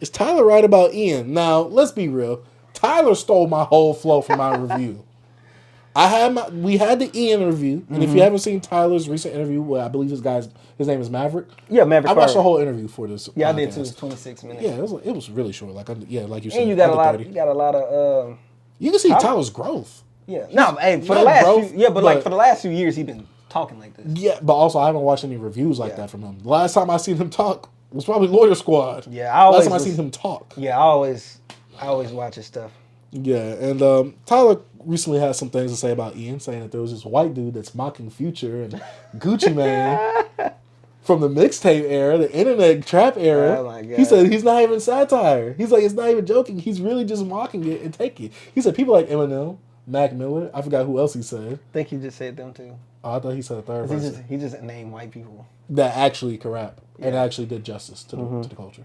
Is Tyler right about Ian? Now, let's be real. Tyler stole my whole flow from my review. We had the Ian review, and if you haven't seen Tyler's recent interview, well, I believe his name is Maverick. Yeah, Maverick. I watched the whole interview for this. Yeah, podcast. I did too. It's 26 minutes. Yeah, it was really short. Like you said, and you got a lot. You got a lot of. You can see Tyler's growth. Yeah, no, hey, for the last for the last few years, he's been talking like this. Yeah, but also I haven't watched any reviews like that from him. The last time I seen him talk was probably Lawyer Squad. Yeah, last time I seen him talk. Yeah, I always watch his stuff. Yeah, and Tyler recently had some things to say about Ian, saying that there was this white dude that's mocking Future and Gucci Mane from the mixtape era, the internet trap era. Oh my God. He said he's not even satire. He's like, it's not even joking. He's really just mocking it and taking it. He said people like Eminem, Mac Miller. I forgot who else he said. I think he just said them too. Oh, I thought he said a third person. He just named white people that actually can rap and actually did justice to the culture.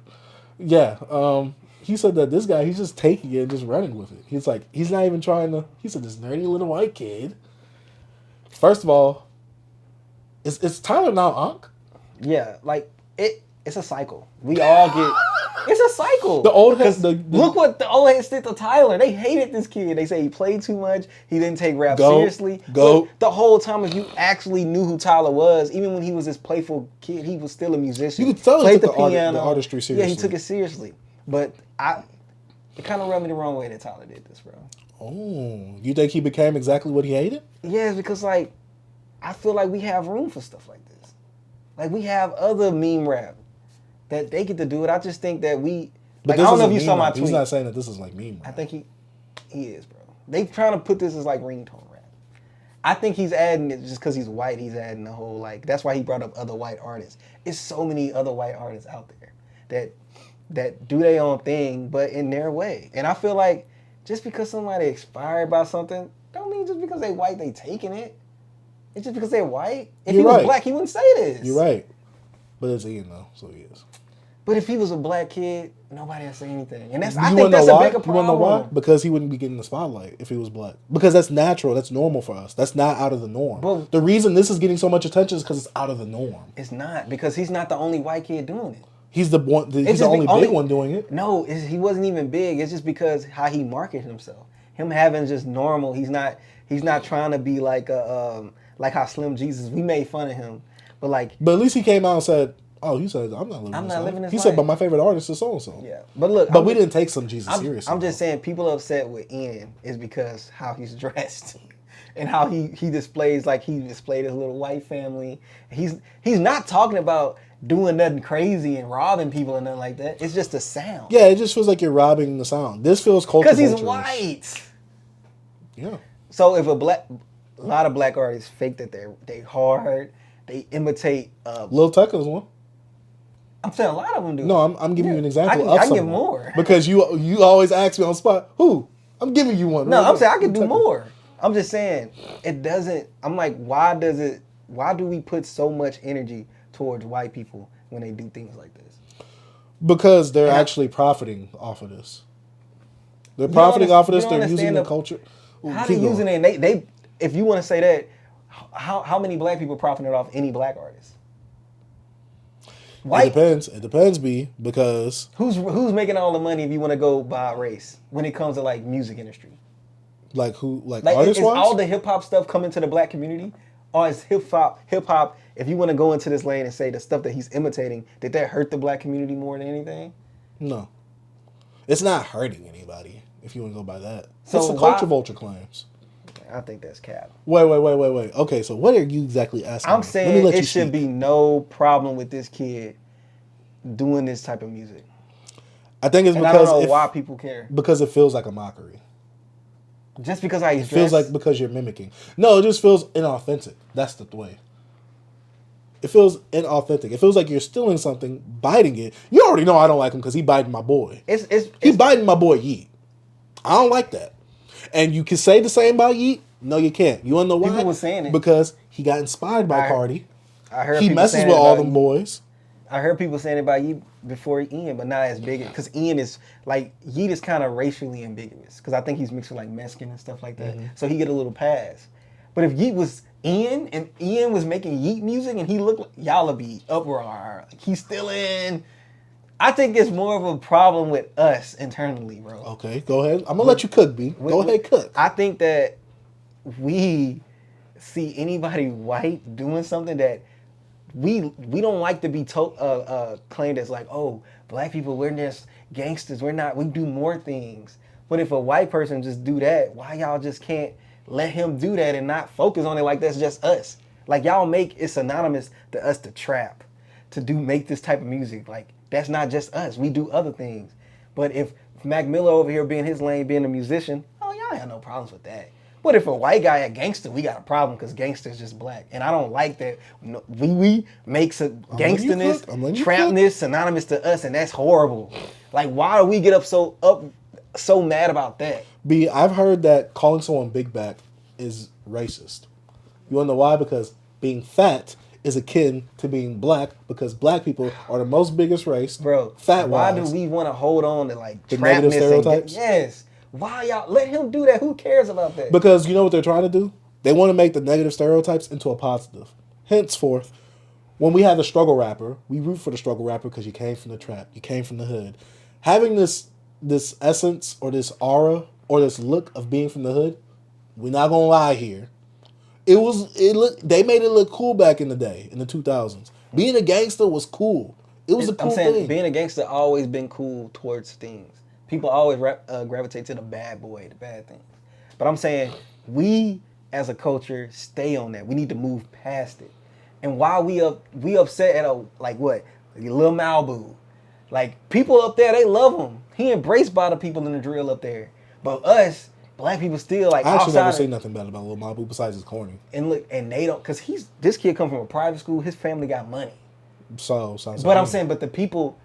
Yeah, he said that this guy, he's just taking it and just running with it. He's like, he's not even trying to. He said this nerdy little white kid. First of all, is Tyler now Unc? Yeah, like it's a cycle. We all get. It's a cycle. The old heads. Look what the old heads did to Tyler. They hated this kid. They say he played too much. He didn't take rap seriously. But the whole time, if you actually knew who Tyler was, even when he was this playful kid, he was still a musician. You could tell he took the piano, the artistry seriously. Yeah, he took it seriously. But it kind of rubbed me the wrong way that Tyler did this, bro. Oh, you think he became exactly what he hated? Yeah, because like I feel like we have room for stuff like this. Like we have other meme rap that they get to do it. I just think that we. Like, I don't know if you saw my tweet. He's not saying that this is like meme rap. I think he is, bro. They trying to put this as like ringtone rap. I think he's adding it just because he's white. He's adding the whole like. That's why he brought up other white artists. It's so many other white artists out there that do their own thing, but in their way. And I feel like just because somebody inspired by something, don't mean just because they white they taking it. It's just because they're white. If he was black, he wouldn't say this. You're right. But it's Ian though, so he is. But if he was a black kid, nobody would say anything. And I think that's a bigger problem. You want to know why? Because he wouldn't be getting the spotlight if he was black. Because that's natural. That's normal for us. That's not out of the norm. But the reason this is getting so much attention is because it's out of the norm. It's not. Because he's not the only white kid doing it. He's the one. He's the only big one doing it. No, he wasn't even big. It's just because how he marketed himself. Him having just normal. He's not trying to be like like how Slim Jesus. We made fun of him, but at least he came out and said, "Oh, he said I'm not living this life." He said, "But my favorite artist is so and so." Yeah, but look, we didn't take some Jesus seriously. I'm just saying, people upset with Ian is because how he's dressed. And how he displays, like he displayed his little white family. He's not talking about doing nothing crazy and robbing people and nothing like that. It's just a sound. Yeah, it just feels like you're robbing the sound. This feels cultural. Because he's white. Yeah. So if a lot of black artists fake that they hard, they imitate. Lil Tecca is one. I'm saying a lot of them do. No, I'm giving you an example. I can give more because you always ask me on the spot. Who? I'm giving you one. No, I'm saying I can do more. I'm just saying it doesn't. I'm like, why do we put so much energy towards white people when they do things like this? Because they're actually profiting off of this. They're profiting off of this. They're using the culture. How they using it? And they if you want to say that, how many black people profited off any black artist? White. It depends, B, because who's making all the money if you want to go by race when it comes to like music industry? Like who? Like artist wise? Is all the hip hop stuff coming to the black community, or is hip hop? If you want to go into this lane and say the stuff that he's imitating, did that hurt the black community more than anything? No, it's not hurting anybody. If you want to go by that, so it's the culture vulture claims. I think that's cap. Wait. Okay, so what are you exactly asking? I'm saying it should be no problem with this kid doing this type of music. I think it's because I don't know why people care. Because it feels like a mockery. Just because he's dressed? It feels like because you're mimicking. No, it just feels inauthentic. That's the way. It feels inauthentic. It feels like you're stealing something, biting it. You already know I don't like him because he biting my boy. He's biting my boy Yeet. I don't like that. And you can say the same about Yeet. No, you can't. You wanna know why? People were saying it. Because he got inspired by Cardi. I heard he messes with all them boys. I heard people saying it about Yeet before Ian, but not as big. Because Ian is, like, Yeet is kind of racially ambiguous. Because I think he's mixed with, like, Mexican and stuff like that. Mm-hmm. So he get a little pass. But if Yeet was Ian, and Ian was making Yeet music, and he looked like, y'all would be uproar. Like, he's stealing. I think it's more of a problem with us internally, bro. Okay, go ahead. I'm gonna let you cook, B. Go ahead, cook. I think that we see anybody white doing something that we don't like to be claimed as like, oh, black people, we're just gangsters. We're not. We do more things. But if a white person just do that, why y'all just can't let him do that and not focus on it like that's just us? Like y'all make it synonymous to us to trap, to make this type of music. Like that's not just us. We do other things. But if Mac Miller over here being his lane, being a musician, oh y'all have no problems with that. But if a white guy a gangster, we got a problem because gangster's just black. And I don't like that we makes a gangsterness, trapness synonymous to us, and that's horrible. Like why do we get so mad about that? B, I've heard that calling someone big back is racist. You wanna know why? Because being fat is akin to being black because black people are the most biggest race. Bro, fat why wise. do we want to hold on to like the negative stereotypes? Yes. Why y'all let him do that? Who cares about that? Because you know what they're trying to do? They want to make the negative stereotypes into a positive. Henceforth, when we have the struggle rapper, we root for the struggle rapper because you came from the trap, you came from the hood. Having this essence or this aura or this look of being from the hood, we're not gonna lie here. They made it look cool back in the day, in the 2000s. Being a gangster was cool. It was a cool thing. Being a gangster always been cool towards things. People always gravitate to the bad boy, the bad things. But I'm saying we as a culture stay on that. We need to move past it. And while we upset at Lil Malibu, like people up there, they love him. He embraced by the people in the drill up there. But us, black people still like. I actually never say nothing bad about Lil Malibu besides his corny. And look, and they don't, cause this kid come from a private school. His family got money. So sounds. But I'm saying, the people.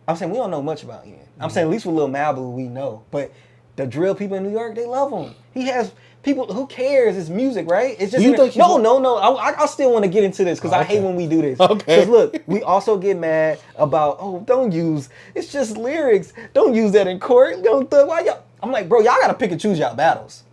I'm saying we don't know much about him. I'm saying at least with Lil Malibu we know. But the drill people in New York, they love him. He has people. Who cares? It's music, right? It's just no. I still want to get into this because I hate when we do this. Okay. Because look, we also get mad about it's just lyrics. Don't use that in court. Why y'all? I'm like, bro, y'all gotta pick and choose y'all battles.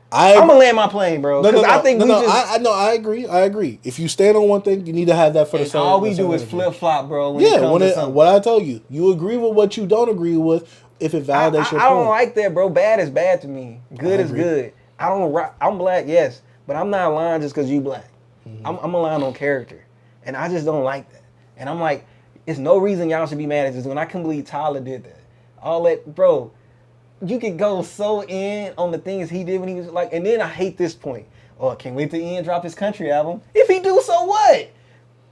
I'm gonna land my plane, bro. I agree. If you stand on one thing, you need to have that for the same. All we do is flip flop, bro. What I tell you, you agree with what you don't agree with. If it validates your point, I don't like that, bro. Bad is bad to me. Good is good. I'm black, yes, but I'm not lying just because you black. Mm-hmm. I'm lying on character, and I just don't like that. And I'm like, it's no reason y'all should be mad at this. When I couldn't believe Tyler did that. All that, bro. You could go so in on the things he did when he was like, and then I hate this point. Oh, I can't wait till Ian drop his country album. If he do, so what?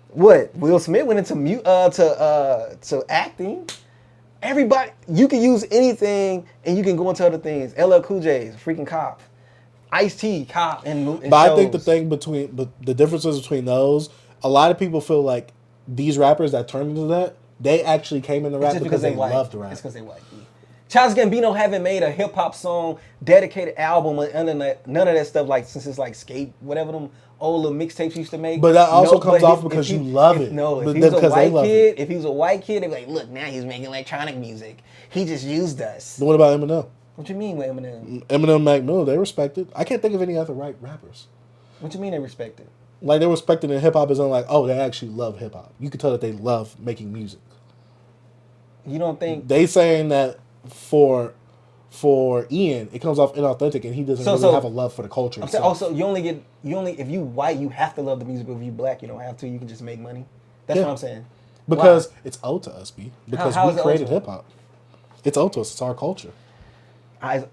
What? Will Smith went into to acting. Everybody, you can use anything, and you can go into other things. LL Cool J is a freaking cop. Ice-T, cop, and but shows. I think the differences between those, a lot of people feel like these rappers that turned into that, they actually came into rap because they loved rap. It's because they white. Childish Gambino haven't made a hip hop song, dedicated album, or none of that stuff. Like since it's like Skate, whatever them old little mixtapes used to make. But that also comes off because you love it. No, if he was a white kid, if he was a white kid, they'd be like, look, now he's making electronic music. He just used us. Then what about Eminem? What you mean with Eminem? Eminem, Mac Miller, they respected. I can't think of any other white rappers. What you mean they respected? Like they respected in hip hop as in like, oh, they actually love hip hop. You can tell that they love making music. You don't think they saying that for Ian, it comes off inauthentic, and he doesn't really have a love for the culture. I'm saying also you only if you white, you have to love the music. But if you black, you don't have to. You can just make money. That's what I'm saying. Because it's owed to us, B. Because we created hip hop. It's owed to us. It's our culture. I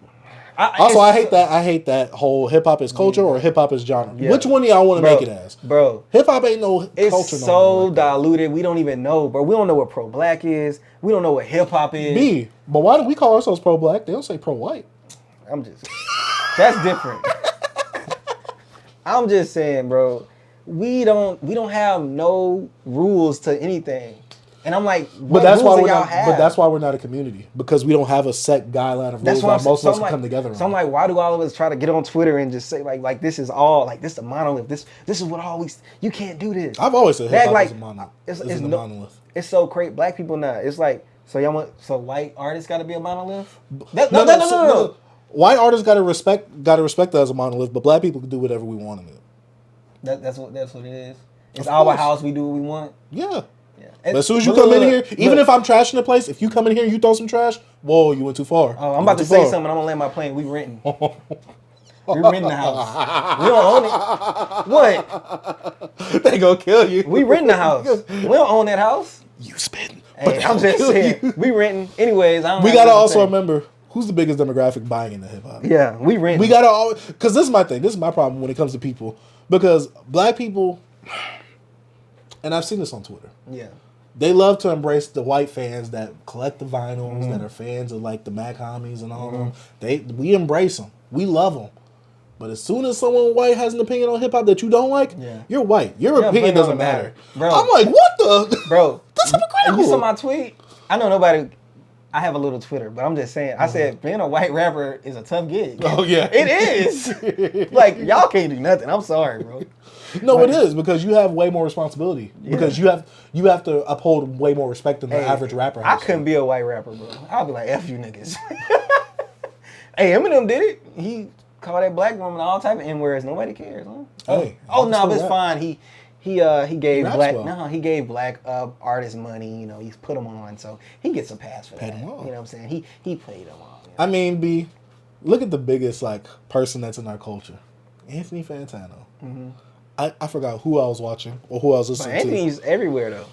hate that. I hate that whole hip hop is culture or hip hop is genre. Yeah. Which one do y'all want to make it as, bro? Hip hop ain't no culture. It's so diluted. We don't even know, bro. We don't know what pro black is. We don't know what hip hop is. B. But why do we call ourselves pro black? They don't say pro white. That's different. I'm just saying, bro. We don't have no rules to anything. And I'm like, but that's why we're not a community, because we don't have a set guideline of rules that most of us can come together on. So I'm like, why do all of us try to get on Twitter and just say like this is all like this is a monolith? This is what always you can't do this. I've always said hip hop is a monolith. It's a monolith. It's so crazy. Black people not. It's like so white artists got to be a monolith. No. White artists got to respect us as a monolith, but black people can do whatever we want in it. That's what it is. It's our house. We do what we want. Yeah. Yeah. But as soon as you come in here, even if I'm trashing the place, if you come in here and you throw some trash, whoa, you went too far. Oh, I'm about to say something. I'm gonna land my plane. We renting. We renting the house. We don't own it. What? They gonna kill you. We renting the house. We don't own that house. You spitting. Hey, I'm just saying. We renting. Anyways, I don't. We gotta also remember who's the biggest demographic buying into hip hop. Yeah, we renting. We gotta always, because this is my thing. This is my problem when it comes to people. Because black people, and I've seen this on Twitter. Yeah. They love to embrace the white fans that collect the vinyls, that are fans of like the Mac Homies and all them. We embrace them. We love them. But as soon as someone white has an opinion on hip hop that you don't like, you're white. Your opinion doesn't matter. Bro, I'm like, what the? Bro, that's hypocritical. You saw my tweet? I know nobody. I have a little Twitter, but I'm just saying. I said being a white rapper is a tough gig. Oh yeah, it is. Like y'all can't do nothing. I'm sorry, bro. No, it is because you have way more responsibility. Yeah. Because you have to uphold way more respect than the average rapper has. I couldn't be a white rapper, bro. I'd be like, F you niggas. Hey, Eminem did it. He called that black woman all type of N-words. Nobody cares, huh? Hey, oh no, but it's fine. He gave black well. he gave black artists money. You know, he's put them on, so he gets a pass for that. You know what I'm saying? He played them on. You know? I mean, look at the biggest like person that's in our culture, Anthony Fantano. Mm-hmm. I forgot who I was watching or who I was listening to. Anthony's everywhere though.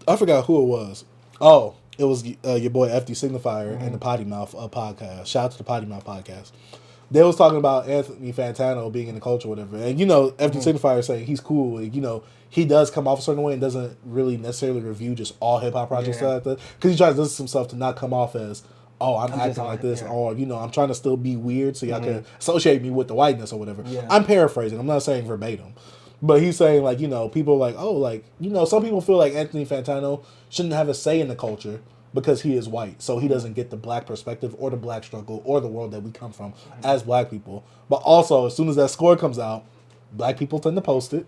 I forgot who it was. Oh, it was your boy FD Signifier and the Potty Mouth podcast. Shout out to the Potty Mouth podcast. They was talking about Anthony Fantano being in the culture or whatever. And, FD Signifier saying he's cool. He does come off a certain way and doesn't really necessarily review just all hip-hop projects like that. Because he tries to distance himself to not come off as, I'm acting like this. Yeah. Or, I'm trying to still be weird so y'all can associate me with the whiteness or whatever. Yeah. I'm paraphrasing. I'm not saying verbatim. But he's saying, people are like, some people feel like Anthony Fantano shouldn't have a say in the culture because he is white, so he doesn't get the black perspective or the black struggle or the world that we come from as black people. But also, as soon as that score comes out, black people tend to post it.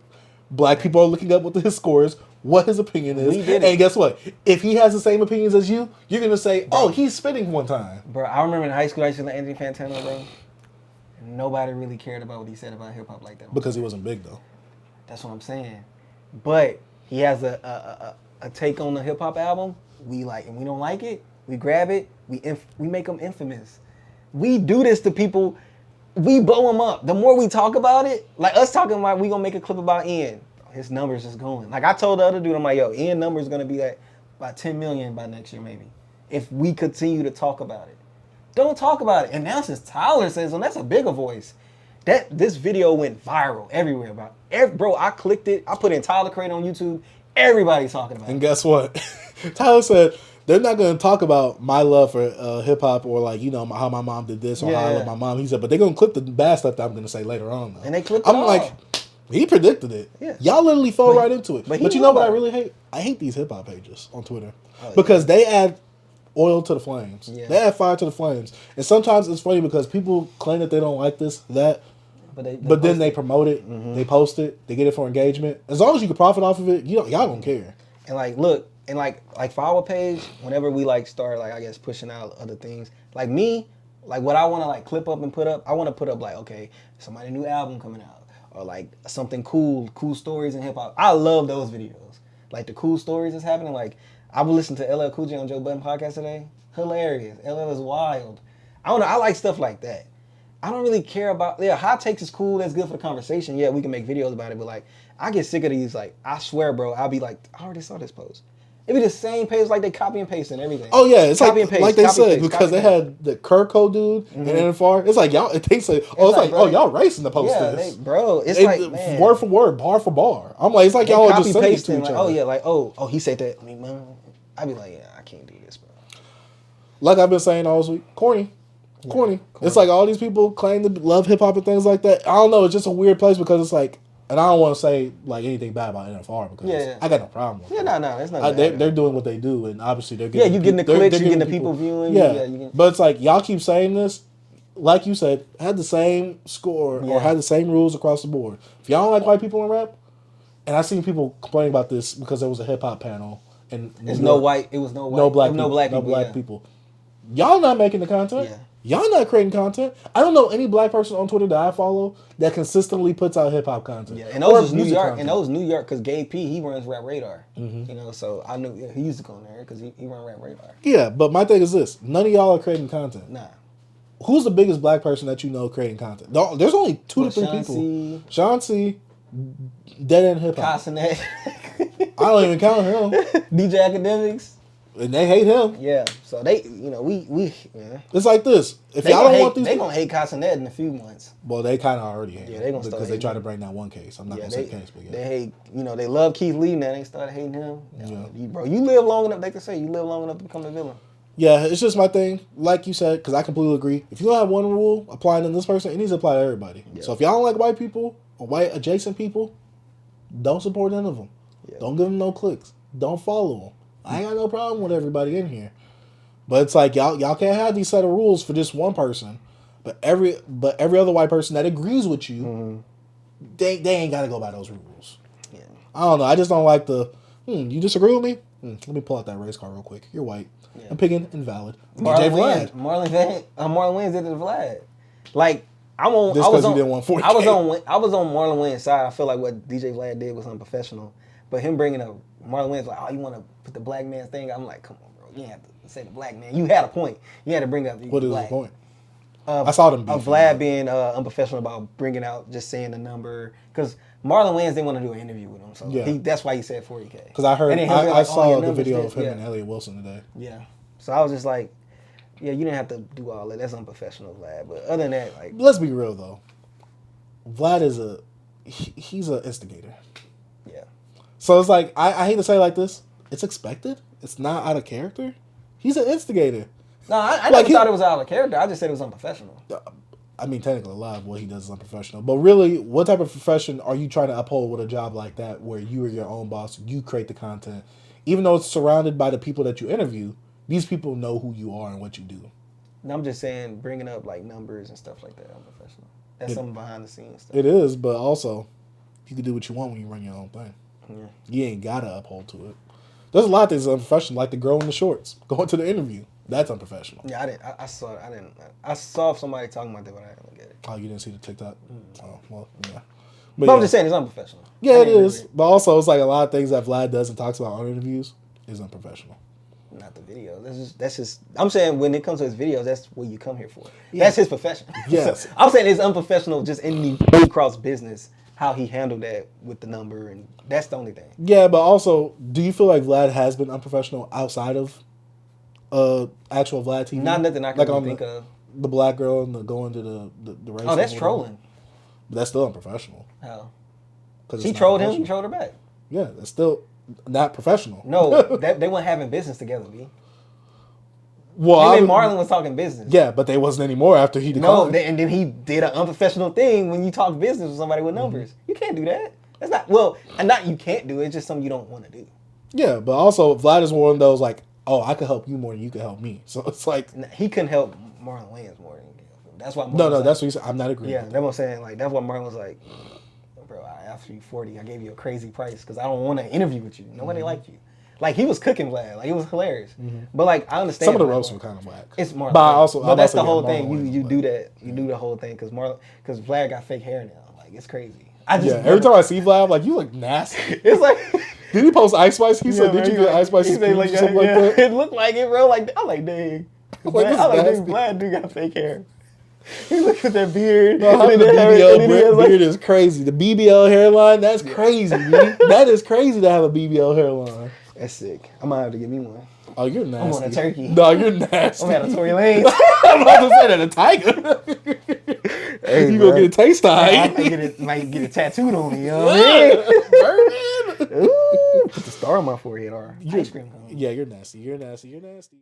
Black people are looking up what his score is, what his opinion is. And guess what? If he has the same opinions as you, you're going to say, he's spitting one time. Bro, I remember in high school, I used to listen to Anthony Fantano, bro. Nobody really cared about what he said about hip-hop like that. Because he wasn't big, though. That's what I'm saying. But he has a take on the hip-hop album. We like, and we don't like it. We grab it. We make them infamous. We do this to people. We blow them up. The more we talk about it, like us talking about, we gonna make a clip about Ian. His numbers is going. Like I told the other dude, I'm like, yo, Ian numbers gonna be like about 10 million by next year, maybe. If we continue to talk about it. Don't talk about it. And now since Tyler says, that's a bigger voice. This video went viral everywhere about bro, I clicked it. I put in Tyler Creator on YouTube. Everybody's talking about it. And guess what? Tyler said they're not going to talk about my love for hip-hop or how my mom did this or how I love my mom. He said, but they're going to clip the bad stuff that I'm going to say later on. Though. And they clipped it all. like, he predicted it. Yeah. Y'all literally fell right into it. But you know what I really hate? I hate these hip-hop pages on Twitter. Because they add oil to the flames. Yeah. They add fire to the flames. And sometimes it's funny because people claim that they don't like this, that, but then they promote it, they post it, they get it for engagement. As long as you can profit off of it, y'all don't care. And look, and for our page, whenever we start I guess pushing out other things, like me, what I want to clip up and put up, I want to put up okay, somebody new album coming out or something cool stories in hip hop. I love those videos, the cool stories that's happening. I would listen to LL Cool J on Joe Budden podcast today. Hilarious. LL is wild. I don't know. I like stuff like that. I don't really care about, hot takes is cool. That's good for the conversation. Yeah, we can make videos about it. But I get sick of these. I swear, bro, I'll be I already saw this post. It be the same page, they copy and paste and everything. Oh yeah, it's copy and paste, like they said, because they had the Kirko dude and NFR. It's y'all. It takes y'all racing to post this, bro. It's man. Word for word, bar for bar. I'm it's like y'all are just sending it to each other. He said that. I be I can't do this, bro. Like I've been saying all this week, corny. It's all these people claim to love hip hop and things like that. I don't know. It's just a weird place because it's and I don't want to say anything bad about NFR because I got no problem with it. No, that's not bad. They're doing what they do, and obviously they're getting you getting the clicks, you getting the people viewing. Yeah, but it's y'all keep saying this, like you said, had the same score or had the same rules across the board. If y'all don't like white people in rap, and I seen people complaining about this because there was a hip hop panel and no black people. Y'all not making the content. Yeah. Y'all not creating content. I don't know any black person on Twitter that I follow that consistently puts out hip hop content. Yeah, and those is New York, content. And those New York, because Gay P, he runs Rap Radar. You know, so I knew he used to go in there because he run Rap Radar. Yeah, but my thing is this: none of y'all are creating content. Nah. Who's the biggest black person that you know creating content? There's only 2 to 3 people. Sean C, Dead End Hip Hop. Casanet. I don't even count him. DJ Academics. And they hate him. Yeah, so they, you know, we yeah. It's like this. If y'all don't want these, they gonna hate Casanet in a few months. Well, they kind of already hate. Yeah, they gonna start because they try to bring that one case. I'm not gonna say case, but yeah. They hate. You know, they love Keith Lee now. They started hating him. Yeah, you live long enough. They can say you live long enough to become the villain. Yeah, it's just my thing. Like you said, because I completely agree. If you don't have one rule applying to this person, it needs to apply to everybody. Yeah. So if y'all don't like white people or white adjacent people, don't support none of them. Yeah. Don't give them no clicks. Don't follow them. I ain't got no problem with everybody in here. But it's like y'all can't have these set of rules for just one person. But every other white person that agrees with you, they ain't gotta go by those rules. Yeah. I don't know. I just don't like the you disagree with me? Let me pull out that race car real quick. You're white. Yeah. I'm picking invalid. DJ Vlad. Marlon Wayans did it to Vlad. Like I was on Marlon Wayans' side. I feel like what DJ Vlad did was unprofessional. But him bringing up Marlon Wayans like, oh, you want to put the black man thing? I'm like, come on, bro. You didn't have to say the black man. You had a point. You had to bring up the What is black. the point? I saw them of Vlad being unprofessional about bringing out, just saying the number. Because Marlon Wayans didn't want to do an interview with him. So that's why he said 40K. Because I saw the video of him and Elliot Wilson today. Yeah. So I was just like, yeah, you didn't have to do all that. That's unprofessional, Vlad. But other than that, like... Let's be real, though. Vlad is he's an instigator. Yeah. So it's like, I hate to say it like this. It's expected. It's not out of character. He's an instigator. No, I never thought it was out of character. I just said it was unprofessional. I mean, technically, a lot of what he does is unprofessional. But really, what type of profession are you trying to uphold with a job like that where you are your own boss, you create the content? Even though it's surrounded by the people that you interview, these people know who you are and what you do. I'm just saying, bringing up like numbers and stuff like that, unprofessional. That's something behind the scenes stuff. It is, but also, you can do what you want when you run your own thing. Yeah. You ain't got to uphold to it. There's a lot of things unprofessional, like the girl in the shorts, going to the interview. That's unprofessional. Yeah, I saw it. I saw somebody talking about that, but I didn't look at it. Oh, you didn't see the TikTok? Oh, well, yeah. But I'm just saying it's unprofessional. Yeah, it is. But also, it's like a lot of things that Vlad does and talks about on interviews is unprofessional. Not the video. That's just. I'm saying when it comes to his videos, that's what you come here for. Yeah. That's his profession. Yes. So, I'm saying it's unprofessional just in the Blue Cross business, how he handled that with the number, and that's the only thing. Yeah, but also, do you feel like Vlad has been unprofessional outside of actual Vlad TV? Not nothing I can think of. The black girl and the going to the race. Oh, that's trolling. But that's still unprofessional. How? She trolled him. He trolled her back. Yeah, that's still not professional. No, they weren't having business together, B. Well, him and Marlon was talking business. Yeah, but they wasn't anymore after he declined. No, and then he did an unprofessional thing when you talk business with somebody with numbers. You can't do that. That's not, and not you can't do it. It's just something you don't want to do. Yeah, but also Vlad is one of those like, oh, I could help you more than you could help me. So it's like he couldn't help Marlon Wayans more than he could help him. That's why. That's what he said. I'm not agreeing. Yeah, that's what I'm saying. Like that's why Marlon was like, bro, after you 40, I gave you a crazy price because I don't want to interview with you. Nobody liked you. Like he was cooking Vlad. Like it was hilarious. But like I understand some of the roasts were kind of whack. It's Marlon. But that's the whole thing. You do that. You do the whole thing because Vlad got fake hair now. Like it's crazy. Every time I see Vlad, I'm like, you look nasty. It's like, did he post Ice Spice? He said, did you get Ice Spice? Like, or something like that? It looked like it, bro. Like I'm like, dang. Vlad do got fake hair. He look at that beard. No, the BBL beard is crazy. The BBL hairline, that's crazy, dude. That is crazy to have a BBL hairline. That's sick. I might have to get me one. Oh, you're nasty. I'm on a turkey. No, you're nasty. I'm at a Tory Lanez. I'm about to say that a tiger. Hey, you gonna get a taste eye. I might get it tattooed on me, you know what I mean? Ooh, put the star on my forehead or ice cream cone. Yeah, you're nasty. You're nasty. You're nasty.